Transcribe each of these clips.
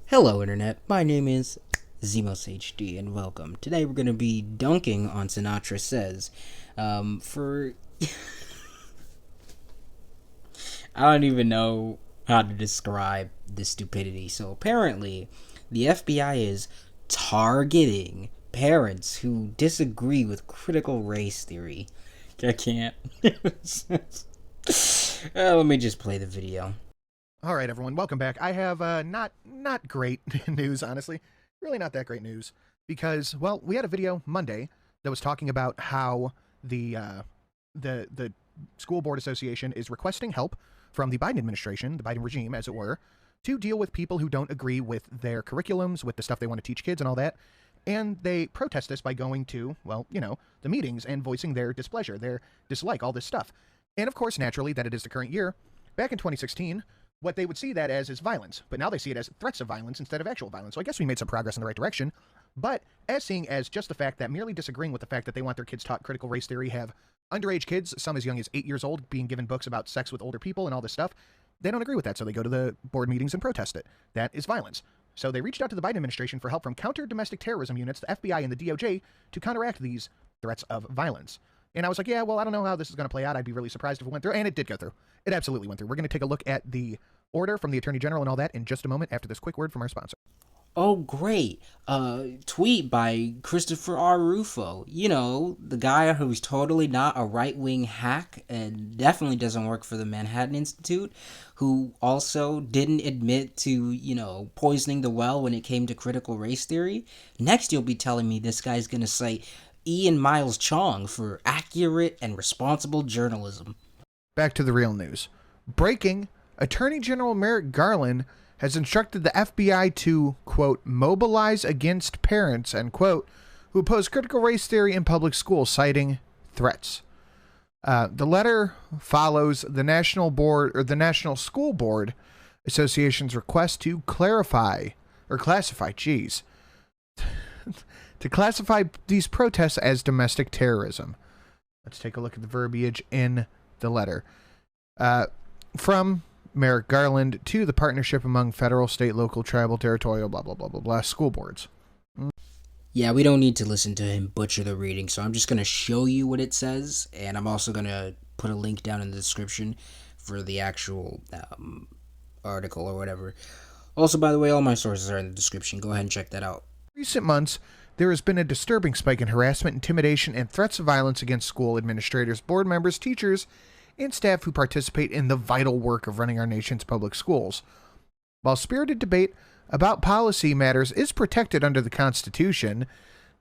Hello Internet, my name is ZemosHD and welcome. Today we're going to be dunking on Sinatra Says. For... I don't even know how to describe this stupidity. So apparently, the FBI is targeting parents who disagree with critical race theory. I can't. Let me just play the video. All right, everyone, welcome back. I have not great news, honestly. Really not that great news because, well, we had a video Monday that was talking about how the school board association is requesting help from the Biden administration, the Biden regime, as it were, to deal with people who don't agree with their curriculums, with the stuff they want to teach kids and all that. And they protest this by going to, well, the meetings and voicing their displeasure, their dislike, all this stuff. And of course, naturally, that it is the current year. Back in 2016, what they would see that as is violence, but now they see it as threats of violence instead of actual violence. So I guess we made some progress in the right direction, but as seeing as just the fact that merely disagreeing with the fact that they want their kids taught critical race theory, have underage kids, some as young as 8 years old, being given books about sex with older people and all this stuff, they don't agree with that, so they go to the board meetings and protest it. That is violence. So they reached out to the Biden administration for help from counter-domestic terrorism units, the FBI and the DOJ, to counteract these threats of violence. And I was like, yeah, well, I don't know how this is going to play out. I'd be really surprised if it went through. And it did go through. It absolutely went through. We're going to take a look at the order from the Attorney General and all that in just a moment after this quick word from our sponsor. Oh, great. Tweet by Christopher R. Rufo. You know, the guy who's totally not a right-wing hack and definitely doesn't work for the Manhattan Institute, who also didn't admit to, poisoning the well when it came to critical race theory. Next, you'll be telling me this guy's gonna cite Ian Miles Chong for accurate and responsible journalism. Back to the real news. Breaking, Attorney General Merrick Garland has instructed the FBI to, quote, mobilize against parents, end quote, who oppose critical race theory in public schools, citing threats. The letter follows the National School Board Association's request to classify these protests as domestic terrorism. Let's take a look at the verbiage in the letter. From Merrick Garland to the partnership among federal, state, local, tribal, territorial, blah, blah, blah, blah, blah, school boards. Yeah, we don't need to listen to him butcher the reading, so I'm just going to show you what it says, and I'm also going to put a link down in the description for the actual article or whatever. Also, by the way, all my sources are in the description. Go ahead and check that out. In recent months, there has been a disturbing spike in harassment, intimidation, and threats of violence against school administrators, board members, teachers, and staff who participate in the vital work of running our nation's public schools. While spirited debate about policy matters is protected under the Constitution,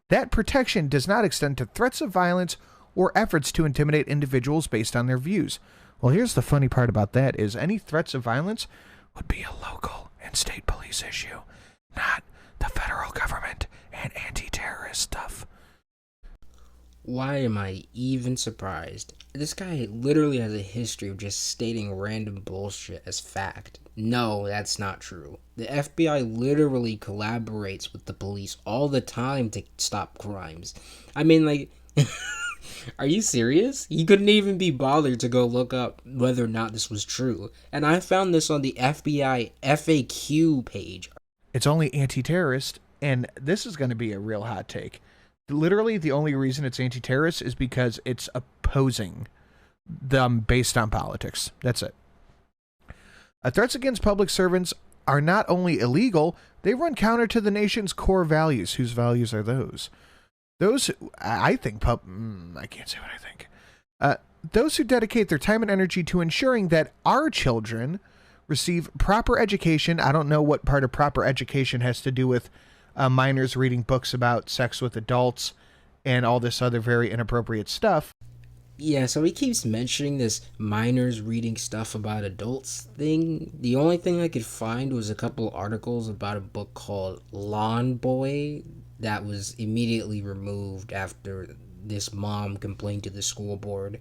that protection does not extend to threats of violence or efforts to intimidate individuals based on their views. Well, here's the funny part about that is any threats of violence would be a local and state police issue, not the federal government and anti-terrorist stuff. Why am I even surprised? This guy literally has a history of just stating random bullshit as fact. No, that's not true. The FBI literally collaborates with the police all the time to stop crimes. I mean, are you serious? He couldn't even be bothered to go look up whether or not this was true. And I found this on the FBI FAQ page. It's only anti-terrorist, and this is going to be a real hot take. Literally, the only reason it's anti-terrorist is because it's opposing them based on politics. That's it. Threats against public servants are not only illegal, they run counter to the nation's core values. Whose values are those? Those, I think, I can't say what I think. Those who dedicate their time and energy to ensuring that our children receive proper education. I don't know what part of proper education has to do with minors reading books about sex with adults and all this other very inappropriate stuff. Yeah, so he keeps mentioning this minors reading stuff about adults thing. The only thing I could find was a couple articles about a book called Lawn Boy that was immediately removed after this mom complained to the school board.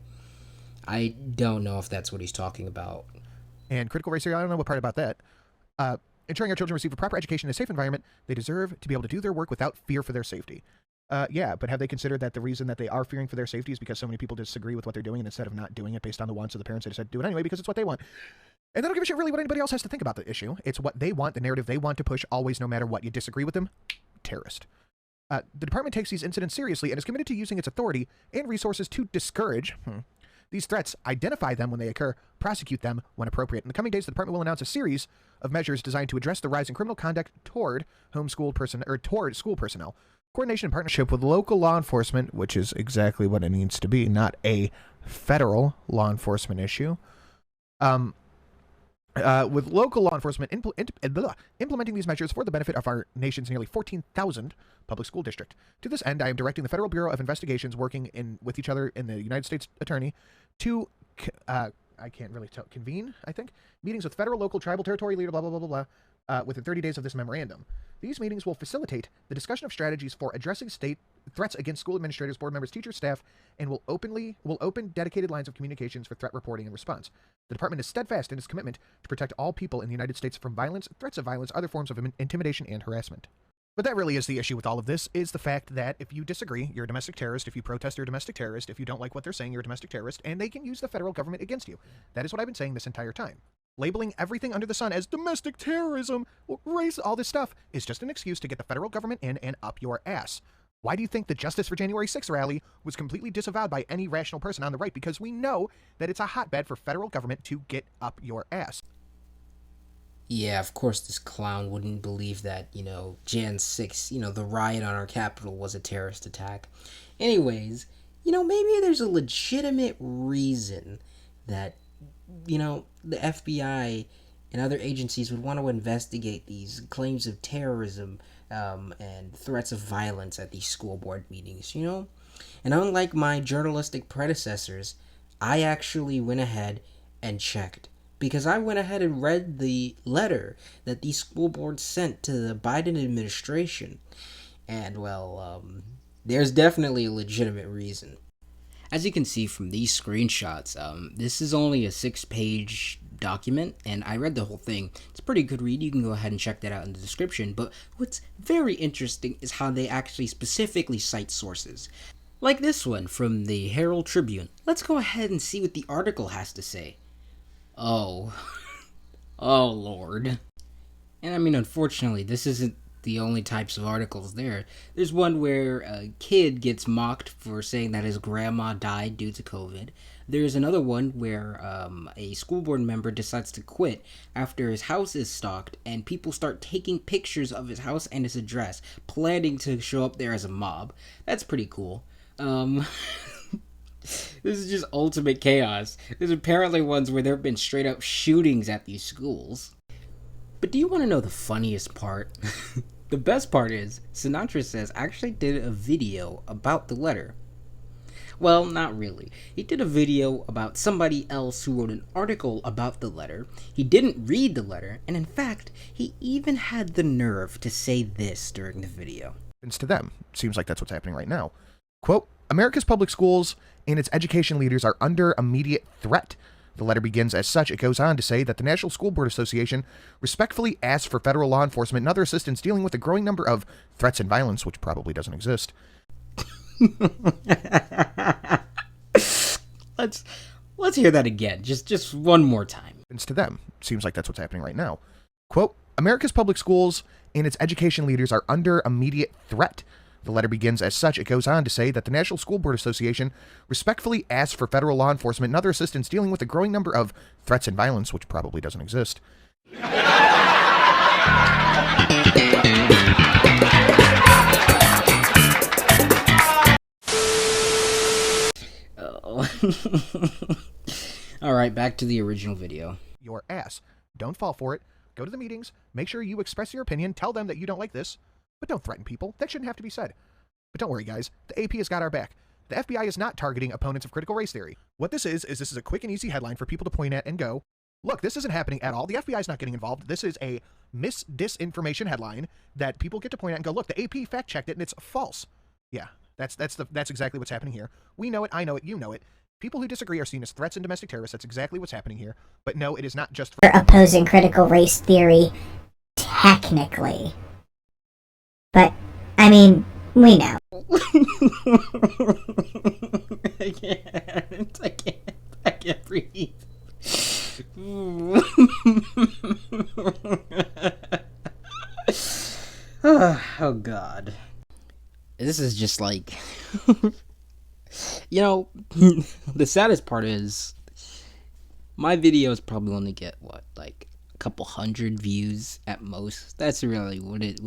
I don't know if that's what he's talking about. And critical race theory, I don't know what part about that. Ensuring our children receive a proper education in a safe environment, they deserve to be able to do their work without fear for their safety. Yeah, but have they considered that the reason that they are fearing for their safety is because so many people disagree with what they're doing, and instead of not doing it based on the wants of the parents, they decide to do it anyway because it's what they want. And they don't give a shit really what anybody else has to think about the issue. It's what they want, the narrative they want to push, always, no matter what. You disagree with them? Terrorist. The department takes these incidents seriously and is committed to using its authority and resources to discourage these threats, identify them when they occur, prosecute them when appropriate. In the coming days, the department will announce a series of measures designed to address the rise in criminal conduct toward toward school personnel. Coordination and partnership with local law enforcement, which is exactly what it needs to be, not a federal law enforcement issue. With local law enforcement implementing these measures for the benefit of our nation's nearly 14,000 public school district. To this end, I am directing the Federal Bureau of Investigations working with each other in the United States Attorney to, I can't really tell, convene, I think, meetings with federal, local, tribal, territory leader, blah, blah, blah, blah, blah, within 30 days of this memorandum. These meetings will facilitate the discussion of strategies for addressing state threats against school administrators, board members, teachers, staff, and will open dedicated lines of communications for threat reporting and response. The department is steadfast in its commitment to protect all people in the United States from violence, threats of violence, other forms of intimidation, and harassment. But that really is the issue with all of this, is the fact that if you disagree, you're a domestic terrorist. If you protest, you're a domestic terrorist. If you don't like what they're saying, you're a domestic terrorist, and they can use the federal government against you. That is what I've been saying this entire time. Labeling everything under the sun as domestic terrorism, race, all this stuff, is just an excuse to get the federal government in and up your ass. Why do you think the Justice for January 6th rally was completely disavowed by any rational person on the right? Because we know that it's a hotbed for federal government to get up your ass. Yeah, of course this clown wouldn't believe that, Jan 6, the riot on our capital was a terrorist attack. Anyways, maybe there's a legitimate reason that, the FBI and other agencies would want to investigate these claims of terrorism and threats of violence at these school board meetings, And unlike my journalistic predecessors, I actually went ahead and checked. Because I went ahead and read the letter that these school boards sent to the Biden administration. And, there's definitely a legitimate reason. As you can see from these screenshots, this is only a 6-page document, and I read the whole thing. It's a pretty good read. You can go ahead and check that out in the description. But what's very interesting is how they actually specifically cite sources. Like this one from the Herald Tribune. Let's go ahead and see what the article has to say. Oh. Oh, Lord. And unfortunately, this isn't the only types of articles there. There's one where a kid gets mocked for saying that his grandma died due to COVID. There's another one where a school board member decides to quit after his house is stalked and people start taking pictures of his house and his address, planning to show up there as a mob. That's pretty cool. This is just ultimate chaos. There's apparently ones where there have been straight up shootings at these schools. But do you want to know the funniest part? The best part is, Sinatra says actually did a video about the letter. Well, not really. He did a video about somebody else who wrote an article about the letter. He didn't read the letter, and in fact, he even had the nerve to say this during the video. It's to them. Seems like that's what's happening right now. Quote, America's public schools and its education leaders are under immediate threat. The letter begins as such. It goes on to say that the National School Board Association respectfully asks for federal law enforcement and other assistance dealing with the growing number of threats and violence, which probably doesn't exist. Let's hear that again, just one more time. It's to them. Seems like that's what's happening right now. Quote, America's public schools and its education leaders are under immediate threat. The letter begins as such. It goes on to say that the National School Board Association respectfully asks for federal law enforcement and other assistance dealing with the growing number of threats and violence, which probably doesn't exist. Oh. Alright, back to the original video. Your ass. Don't fall for it. Go to the meetings. Make sure you express your opinion. Tell them that you don't like this. But don't threaten people. That shouldn't have to be said. But don't worry, guys. The AP has got our back. The FBI is not targeting opponents of critical race theory. What this is this is a quick and easy headline for people to point at and go, look, this isn't happening at all. The FBI is not getting involved. This is a disinformation headline that people get to point at and go, look, the AP fact-checked it and it's false. Yeah, that's exactly what's happening here. We know it. I know it. You know it. People who disagree are seen as threats and domestic terrorists. That's exactly what's happening here. But no, it is not just for opposing critical race theory, technically. But, we know. I can't. I can't breathe. Oh God. This is just like, you know, the saddest part is my videos probably only get what, like a couple hundred views at most. That's really what it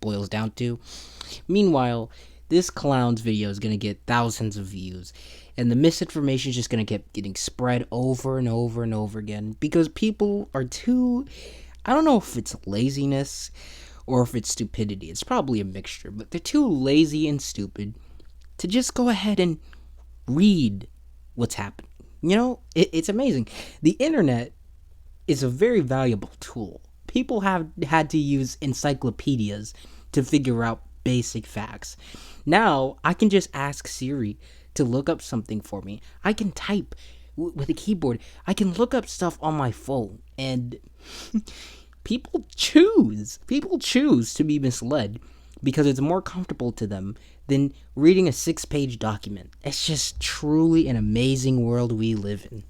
boils down to. Meanwhile, this clown's video is gonna get thousands of views, and the misinformation is just gonna keep getting spread over and over and over again because people are too. I don't know if it's laziness or if it's stupidity. It's probably a mixture, but they're too lazy and stupid to just go ahead and read what's happening. It's amazing. The internet is a very valuable tool. People have had to use encyclopedias to figure out basic facts. Now, I can just ask Siri to look up something for me. I can type with a keyboard. I can look up stuff on my phone. And people choose to be misled because it's more comfortable to them than reading a 6-page document. It's just truly an amazing world we live in.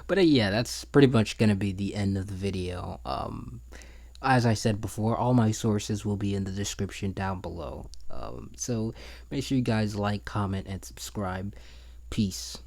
But yeah, that's pretty much gonna be the end of the video. As I said before, all my sources will be in the description down below. So make sure you guys like, comment, and subscribe. Peace.